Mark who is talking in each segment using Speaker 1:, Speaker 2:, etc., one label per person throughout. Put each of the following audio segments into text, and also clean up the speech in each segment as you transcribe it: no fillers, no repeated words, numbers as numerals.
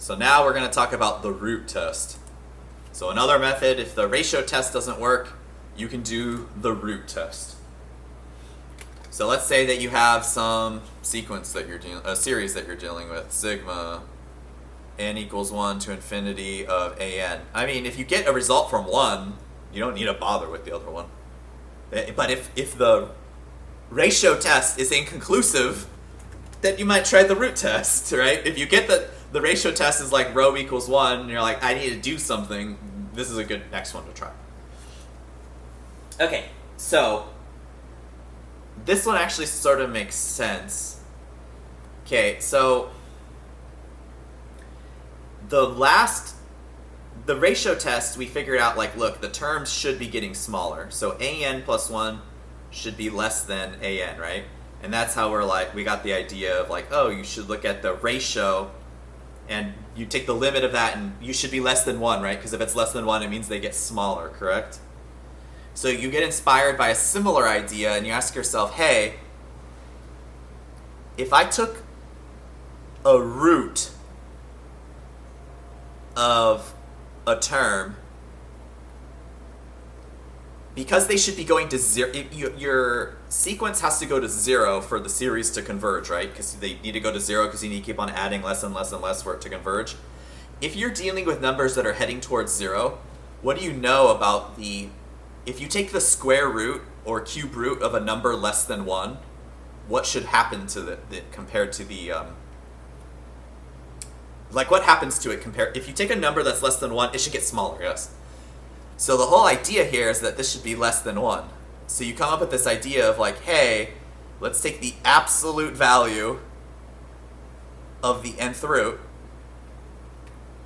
Speaker 1: So now we're going to talk about the root test. So another method, if the ratio test doesn't work, you can do the root test. So let's say that you have some sequence that you're dealing, a series that you're dealing with, sigma n equals 1 to infinity of an. I mean, if you get a result from one, you don't need to bother with the other one. But if the ratio test is inconclusive, then you might try the root test, right? If you get the ratio test is like rho equals 1, and you're like, I need to do something, this is a good next one to try. Okay, so this one actually sort of makes sense. Okay, so the ratio test, we figured out, like, look, the terms should be getting smaller. So an plus 1 should be less than an, right? And that's how we got the idea of, like, oh, you should look at the ratio, and you take the limit of that, and you should be less than 1, right? Because if it's less than 1, it means they get smaller, correct? So you get inspired by a similar idea, and you ask yourself, hey, if I took a root of a term, because they should be going to 0, your sequence has to go to 0 for the series to converge, right? Because they need to go to 0 because you need to keep on adding less and less and less for it to converge. If you're dealing with numbers that are heading towards 0, what do you know about if you take the square root or cube root of a number less than 1, what should happen to compared to the, like, what happens to it if you take a number that's less than 1, it should get smaller, yes? So the whole idea here is that this should be less than 1. So you come up with this idea of, like, hey, let's take the absolute value of the nth root,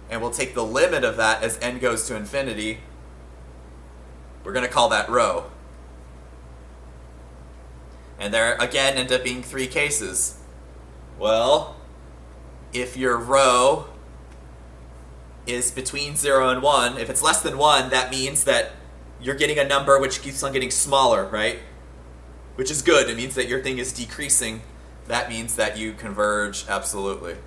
Speaker 1: and we'll take the limit of that as n goes to infinity. We're going to call that rho. And there, again, end up being 3 cases. Well, if your rho is between 0 and 1, if it's less than 1, that means that you're getting a number which keeps on getting smaller, right? Which is good. It means that your thing is decreasing. That means that you converge absolutely.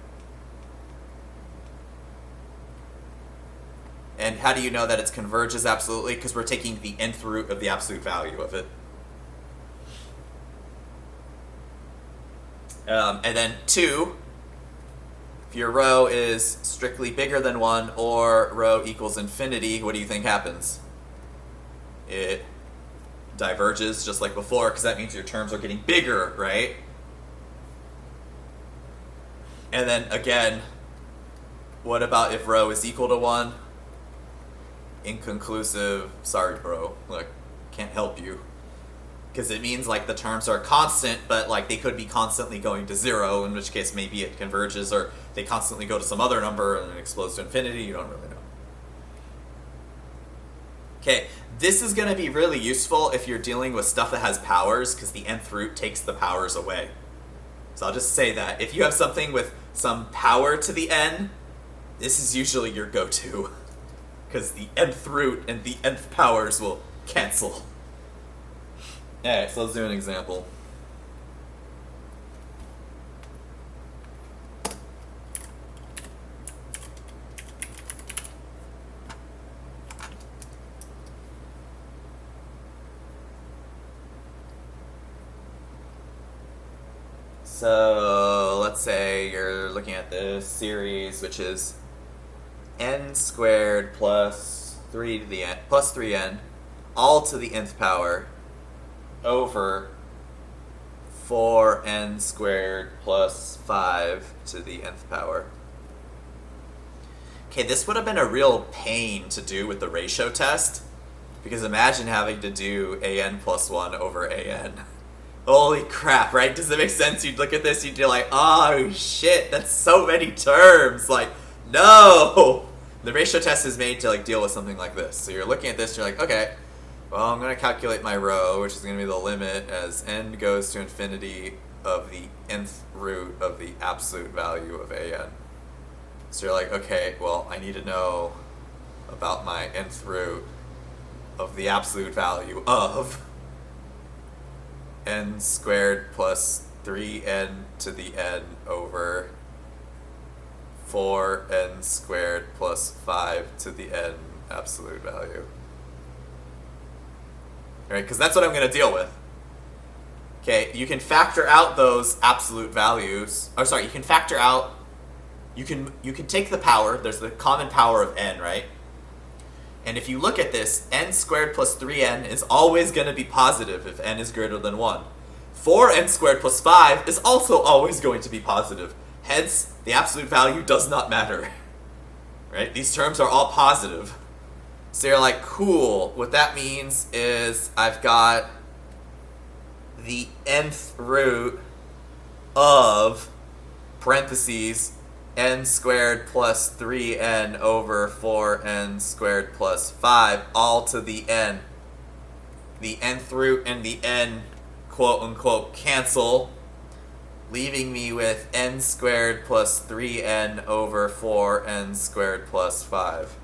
Speaker 1: And how do you know that it converges absolutely? Because we're taking the nth root of the absolute value of it. And then 2, if your rho is strictly bigger than 1 or rho equals infinity, what do you think happens? It diverges just like before, because that means your terms are getting bigger, right? And then again, what about if rho is equal to 1? Inconclusive. Sorry, bro. Like, can't help you. Because it means, like, the terms are constant, but, like, they could be constantly going to 0, in which case maybe it converges, or they constantly go to some other number and it explodes to infinity. You don't really know. Okay, this is going to be really useful if you're dealing with stuff that has powers, because the nth root takes the powers away. So I'll just say that. If you have something with some power to the n, this is usually your go-to. Because the nth root and the nth powers will cancel. Alright, so let's do an example. So let's say you're looking at this series, which is n squared plus 3 to the n plus 3n, all to the nth power, over 4n squared plus 5 to the nth power. Okay, this would have been a real pain to do with the ratio test, because imagine having to do an plus 1 over an. Holy crap, right? Does it make sense? You'd look at this, you'd be like, oh shit, that's so many terms. Like, no! The ratio test is made to, like, deal with something like this. So you're looking at this, you're like, okay, well, I'm going to calculate my rho, which is going to be the limit as n goes to infinity of the nth root of the absolute value of an. So you're like, okay, well, I need to know about my nth root of the absolute value of n squared plus 3n to the n over 4n squared plus 5 to the n absolute value. Right, because that's what I'm going to deal with. Okay, you can factor out those absolute values. Oh, sorry, you can factor out. You can take the power. There's the common power of n, right? And if you look at this, n squared plus 3n is always going to be positive if n is greater than 1. 4n squared plus 5 is also always going to be positive. Hence, the absolute value does not matter. Right? These terms are all positive. So you're like, cool. What that means is I've got the nth root of parentheses n squared plus 3n over 4n squared plus 5 all to the n. The nth root and the n quote-unquote cancel, leaving me with n squared plus 3n over 4n squared plus 5.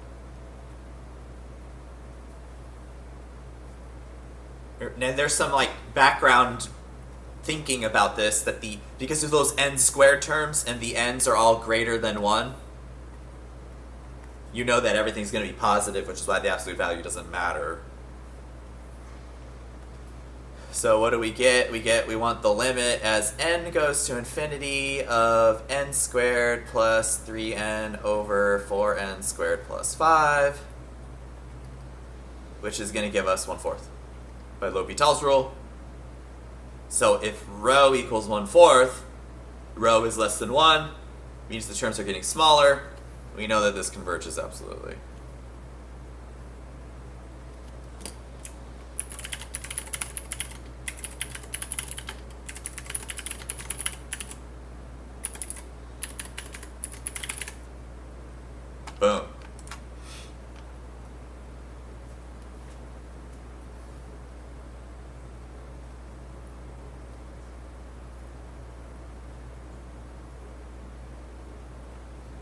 Speaker 1: And there's some like background thinking about this, that because of those n squared terms and the n's are all greater than 1, you know that everything's going to be positive, which is why the absolute value doesn't matter. So what do we get? We want the limit as n goes to infinity of n squared plus 3n over 4n squared plus 5, which is going to give us 1/4 by L'Hopital's rule. So if rho equals 1/4, rho is less than 1, means the terms are getting smaller. We know that this converges absolutely. Boom.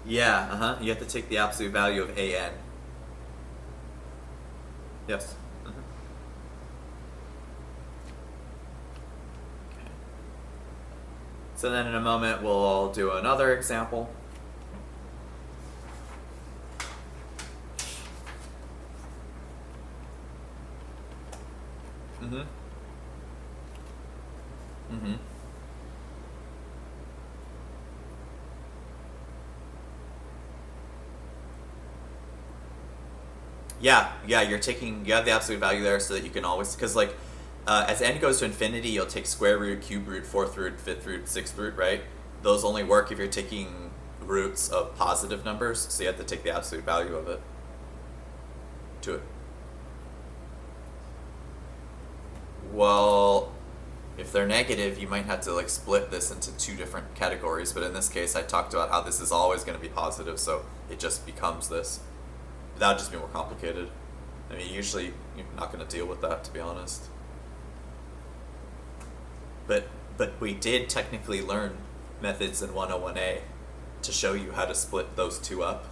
Speaker 1: Yeah, you have to take the absolute value of an. Yes. Okay. So then in a moment we'll do another example. Yeah, you have the absolute value there so that you can always, because like, as n goes to infinity, you'll take square root, cube root, fourth root, fifth root, sixth root, right? Those only work if you're taking roots of positive numbers, so you have to take the absolute value of it to it. Well, if they're negative, you might have to like split this into two different categories, but in this case I talked about how this is always going to be positive, so it just becomes this. That would just be more complicated. I mean, usually you're not going to deal with that, to be honest. But we did technically learn methods in 101A to show you how to split those two up.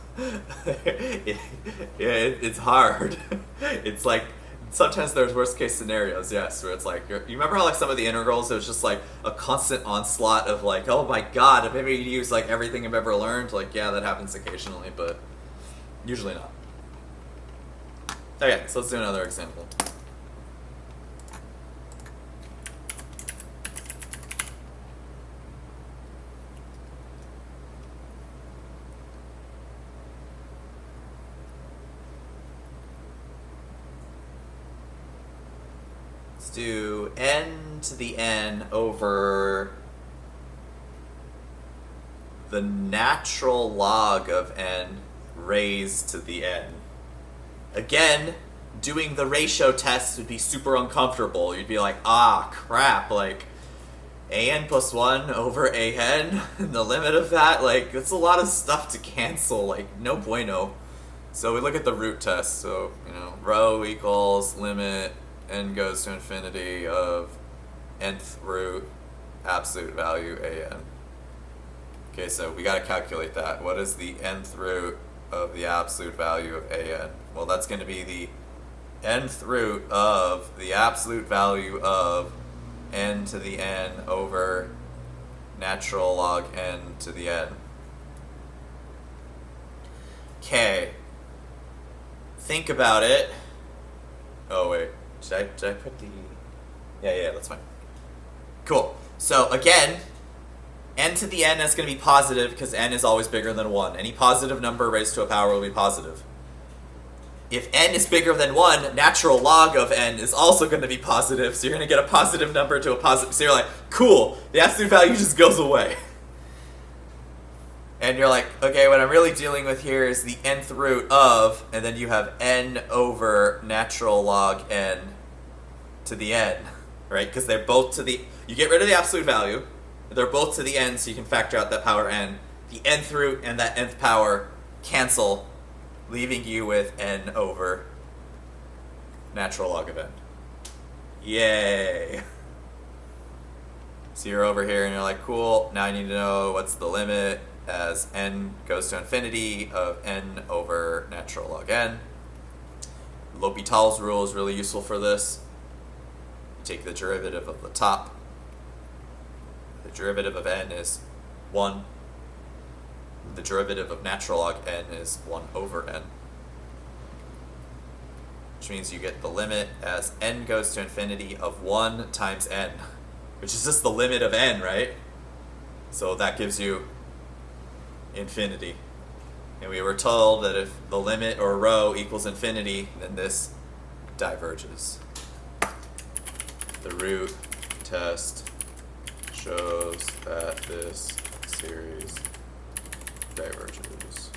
Speaker 1: It's hard. It's like, sometimes there's worst case scenarios, yes, where it's like, you remember how like some of the integrals, it was just like a constant onslaught of like, oh my god, if maybe you use like everything I've ever learned, like yeah, that happens occasionally, but usually not. Okay, so let's do another example. Let's do n to the n over the natural log of n raised to the n. Again, doing the ratio test would be super uncomfortable. You'd be like, ah, crap, like, an plus 1 over an, and the limit of that, like, it's a lot of stuff to cancel, like, no bueno. So we look at the root test, so, rho equals limit n goes to infinity of nth root absolute value an. Okay, so we gotta calculate that. What is the nth root of the absolute value of an? Well, that's going to be the nth root of the absolute value of n to the n over natural log n to the n. Okay. Think about it. Oh wait, did I put the? Yeah, that's fine. Cool. So again, n to the n is going to be positive because n is always bigger than 1. Any positive number raised to a power will be positive. If n is bigger than 1, natural log of n is also going to be positive, so you're going to get a positive number to a positive. So you're like, cool, the absolute value just goes away. And you're like, okay, what I'm really dealing with here is the nth root of, and then you have n over natural log n to the n, right? Because they're both to the, you get rid of the absolute value, they're both to the n, so you can factor out that power n. The nth root and that nth power cancel, leaving you with n over natural log of n. Yay! So you're over here and you're like, cool, now I need to know what's the limit as n goes to infinity of n over natural log n. L'Hopital's rule is really useful for this. You take the derivative of the top. The derivative of n is 1. The derivative of natural log n is 1 over n. Which means you get the limit as n goes to infinity of 1 times n. Which is just the limit of n, right? So that gives you infinity. And we were told that if the limit or rho equals infinity, then this diverges. The root test shows that this series diverges.